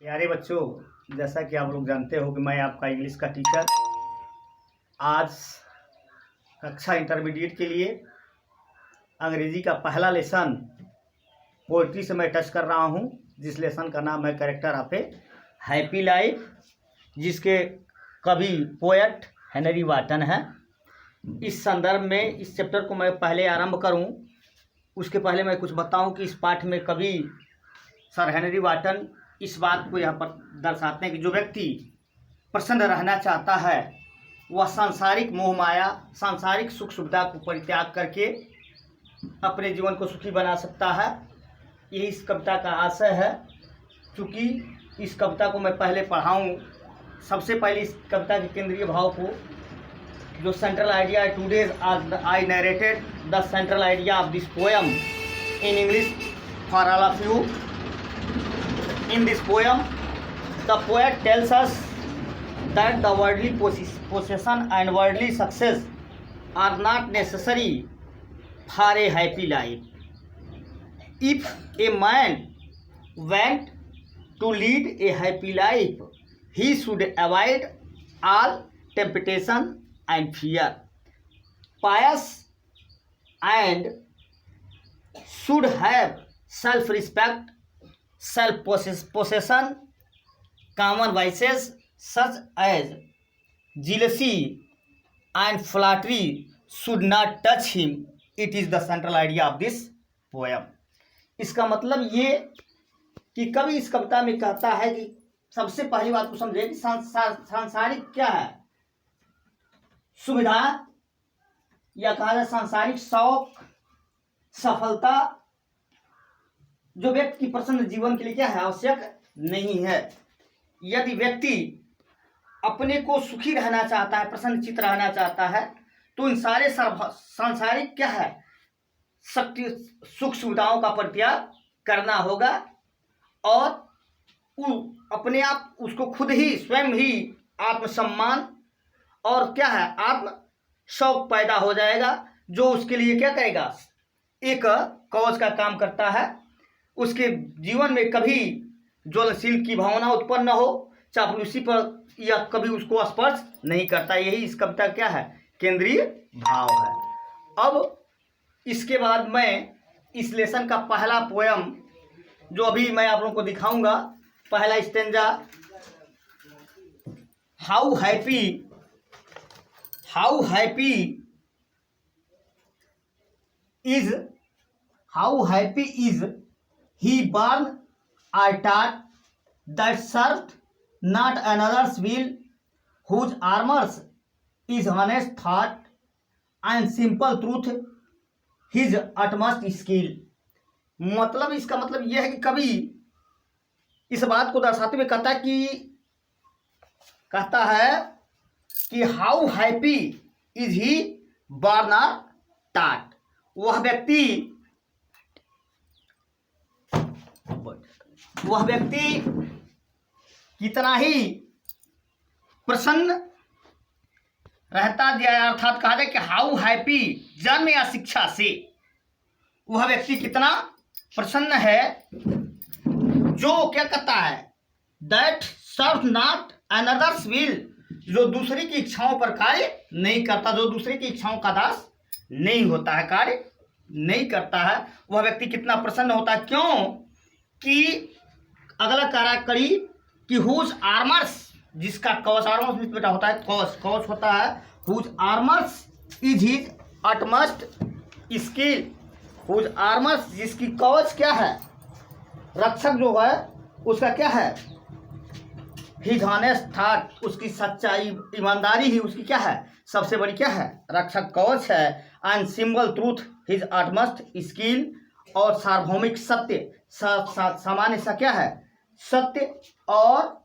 प्यारे बच्चों, जैसा कि आप लोग जानते हो कि मैं आपका इंग्लिश का टीचर आज कक्षा इंटरमीडिएट के लिए अंग्रेजी का पहला लेसन पोइट्री से मैं टच कर रहा हूं, जिस लेसन का नाम है character of A happy life, जिसके कवि पोएट हेनरी वाटन है। इस संदर्भ में इस चैप्टर को मैं पहले आरंभ करूं, उसके पहले मैं कुछ बताऊं कि इस पाठ में कवि सर हेनरी वाटन इस बात को यहाँ पर दर्शाते हैं कि जो व्यक्ति प्रसन्न रहना चाहता है वह सांसारिक मोह माया, सांसारिक सुख सुविधा को परित्याग करके अपने जीवन को सुखी बना सकता है। यही इस कविता का आशय है। चूँकि इस कविता को मैं पहले पढ़ाऊँ, सबसे पहले इस कविता के केंद्रीय भाव को, जो सेंट्रल आइडिया है, today I narrated the central idea of this poem in English for all of you. In this poem, the poet tells us that the worldly possession and worldly success are not necessary for a happy life. If a man wants to lead a happy life, he should avoid all temptation and fear. Pious and should have self-respect, self-possession. Common vices such as jealousy and flattery should not touch him. It is the central idea of this poem. इसका मतलब ये कि कवि इस कविता में कहता है कि सबसे पहली बात को समझे कि सांसारिक क्या है, सुविधा या कहा जाए सांसारिक शौक, सफलता जो व्यक्ति की प्रसन्न जीवन के लिए क्या है, आवश्यक नहीं है। यदि व्यक्ति अपने को सुखी रहना चाहता है, प्रसन्नचित्त रहना चाहता है, तो इन सारे सांसारिक क्या है, शक्ति सुख सुविधाओं का परित्याग करना होगा और अपने आप उसको खुद ही स्वयं ही आत्मसम्मान और क्या है, आत्म शौक पैदा हो जाएगा, जो उसके लिए क्या करेगा, एक कवच का काम करता है। उसके जीवन में कभी ज्वलनशील की भावना उत्पन्न न हो, चापलूसी पर या कभी उसको स्पर्श नहीं करता। यही इस कविता क्या है, केंद्रीय भाव है। अब इसके बाद मैं इस लेसन का पहला पोयम जो अभी मैं आप लोगों को दिखाऊंगा, पहला stanza, how happy is he born or taught that served not another's will, whose armors is honest thought and simple truth his utmost skill. मतलब इसका मतलब यह है कि कवि इस बात को दर्शाते हुए कहता है कि how happy is he born or taught, वह व्यक्ति कितना ही प्रसन्न रहता है, अर्थात कहा जाए कि हाउ हैप्पी, जन्म या शिक्षा से वह व्यक्ति कितना प्रसन्न है, जो क्या कहता है, that serve not another's will, जो दूसरे की इच्छाओं पर कार्य नहीं करता, जो दूसरे की इच्छाओं का दास नहीं होता है, कार्य नहीं करता है, वह व्यक्ति कितना प्रसन्न होता है। क्यों कि अगला कड़ी कि हुज आर्मर्स, जिसका कवच, आर्मर्स में बेटा होता है कवच होता है, whose armours is his utmost skill, whose armours, जिसकी कवच क्या है, रक्षक जो है उसका क्या है, हिज ऑनेस्ट थॉट, उसकी सच्चाई ईमानदारी ही उसकी क्या है, सबसे बड़ी क्या है, रक्षक कवच है। And symbol truth his utmost skill, और सार्वभौमिक सत्य, सामान्य सा क्या है, सत्य और